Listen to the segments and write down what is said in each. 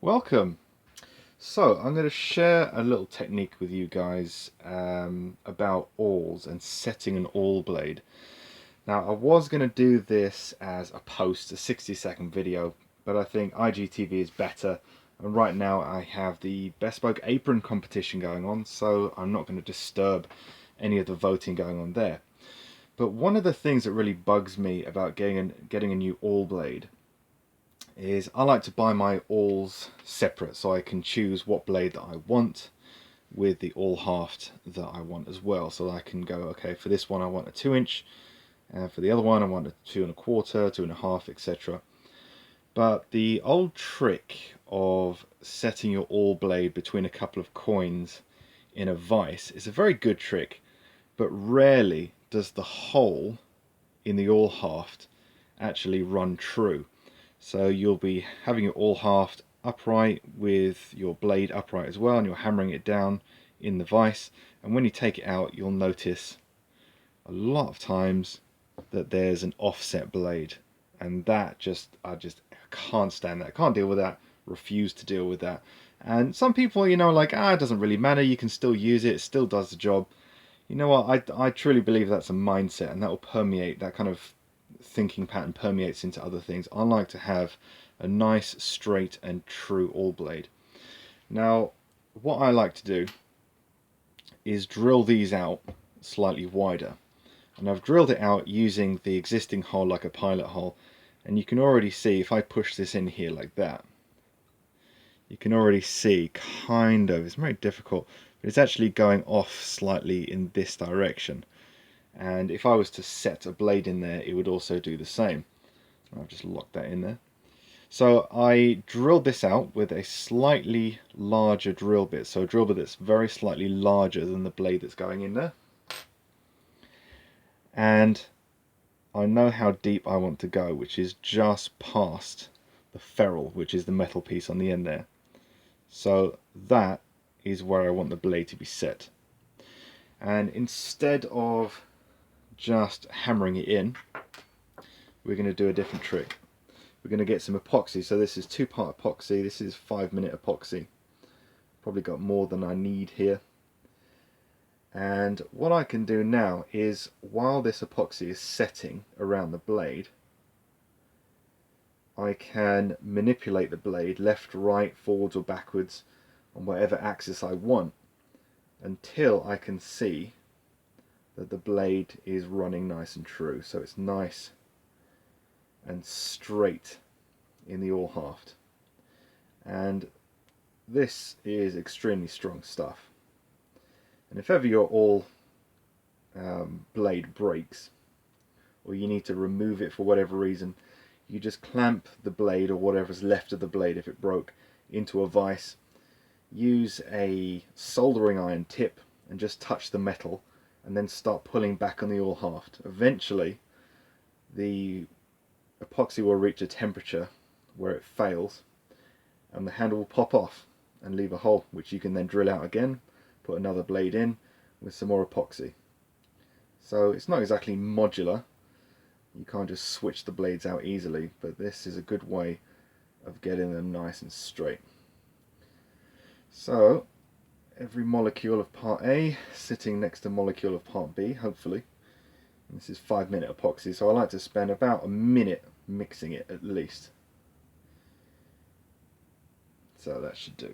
Welcome. So I'm going to share a little technique with you guys about awls and setting an awl blade. Now I was going to do this as a post, a 60-second video, but I think IGTV is better, and right now I have the bespoke apron competition going on, so I'm not going to disturb any of the voting going on there. But one of the things that really bugs me about getting a new awl blade is I like to buy my awls separate so I can choose what blade that I want with the awl haft that I want as well. So I can go, okay, for this one I want a 2-inch, and for the other one I want a 2¼ 2½, etc. But the old trick of setting your awl blade between a couple of coins in a vise is a very good trick, but rarely does the hole in the awl haft actually run true. So you'll be having your awl haft upright with your blade upright as well, and you're hammering it down in the vise, and when you take it out you'll notice a lot of times that there's an offset blade, and that I just can't stand that. I can't deal with that, refuse to deal with that. And some people, like, it doesn't really matter, you can still use it still does the job. You know what, I truly believe that's a mindset, and that will permeate, that kind of thinking pattern permeates into other things. I like to have a nice, straight and true awl blade. Now, what I like to do is drill these out slightly wider. And I've drilled it out using the existing hole like a pilot hole. And you can already see, if I push this in here like that, you can already see kind of, it's very difficult, but it's actually going off slightly in this direction. And if I was to set a blade in there, it would also do the same. I've just locked that in there. So I drilled this out with a slightly larger drill bit, so a drill bit that's very slightly larger than the blade that's going in there. And I know how deep I want to go, which is just past the ferrule, which is the metal piece on the end there. So that is where I want the blade to be set. And instead of just hammering it in, we're going to do a different trick. We're going to get some epoxy. So this is 2-part epoxy, this is 5-minute epoxy. Probably got more than I need here. And what I can do now is, while this epoxy is setting around the blade, I can manipulate the blade left, right, forwards or backwards on whatever axis I want, until I can see that the blade is running nice and true. So it's nice and straight in the awl haft. And this is extremely strong stuff. And if ever your awl blade breaks, or you need to remove it for whatever reason, you just clamp the blade, or whatever's left of the blade if it broke, into a vise, use a soldering iron tip and just touch the metal, and then start pulling back on the awl haft. Eventually the epoxy will reach a temperature where it fails, and the handle will pop off and leave a hole, which you can then drill out again, put another blade in with some more epoxy. So it's not exactly modular, you can't just switch the blades out easily, but this is a good way of getting them nice and straight. So every molecule of part A sitting next to molecule of part B, hopefully. And this is 5-minute epoxy, so I like to spend about a minute mixing it at least. So that should do.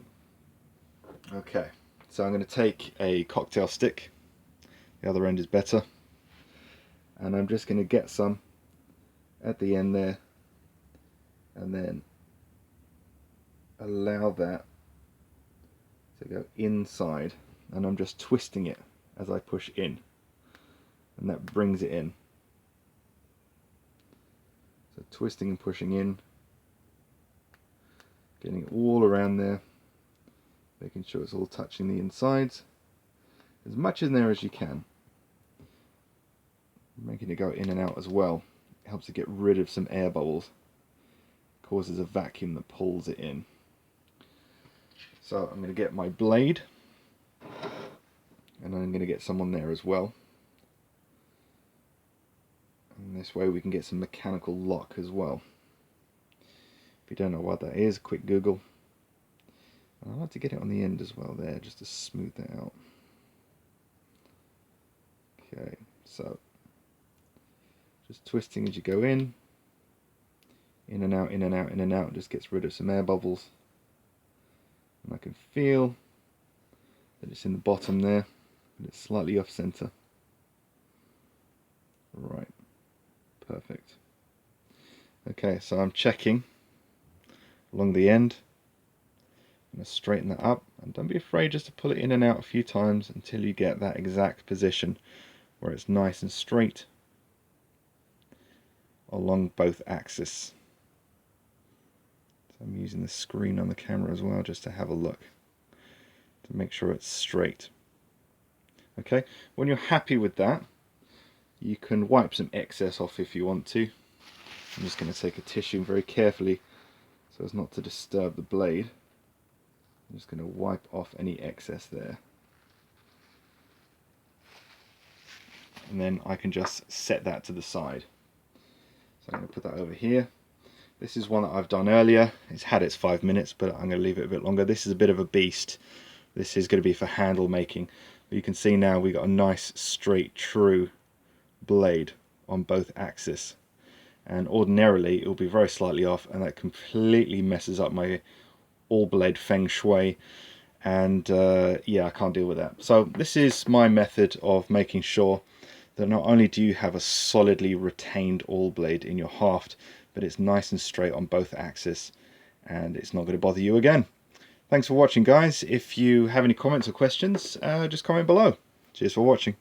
Okay, so I'm going to take a cocktail stick, the other end is better, and I'm just going to get some at the end there, and then allow that to go inside, and I'm just twisting it as I push in, and that brings it in. So twisting and pushing in, getting it all around there, making sure it's all touching the insides, as much in there as you can, making it go in and out as well. It helps to get rid of some air bubbles, causes a vacuum that pulls it in. So I'm going to get my blade, and I'm going to get some on there as well, and this way we can get some mechanical lock as well. If you don't know what that is, quick Google. I like to get it on the end as well there, just to smooth that out. Okay, so just twisting as you go in and out, in and out, in and out, just gets rid of some air bubbles. And I can feel that it's in the bottom there, but it's slightly off center. Right, perfect. Okay, so I'm checking along the end. I'm going to straighten that up, and don't be afraid just to pull it in and out a few times until you get that exact position where it's nice and straight along both axes. So I'm using the screen on the camera as well just to have a look to make sure it's straight. Okay, when you're happy with that, you can wipe some excess off if you want to. I'm just going to take a tissue very carefully so as not to disturb the blade. I'm just going to wipe off any excess there. And then I can just set that to the side. So I'm going to put that over here. This is one that I've done earlier. It's had its 5 minutes, but I'm going to leave it a bit longer. This is a bit of a beast. This is going to be for handle making. But you can see now we've got a nice, straight, true blade on both axes. And ordinarily it will be very slightly off, and that completely messes up my all blade feng shui. And yeah, I can't deal with that. So this is my method of making sure that not only do you have a solidly retained awl blade in your haft, but it's nice and straight on both axes, and it's not going to bother you again. Thanks for watching, guys. If you have any comments or questions, just comment below. Cheers for watching.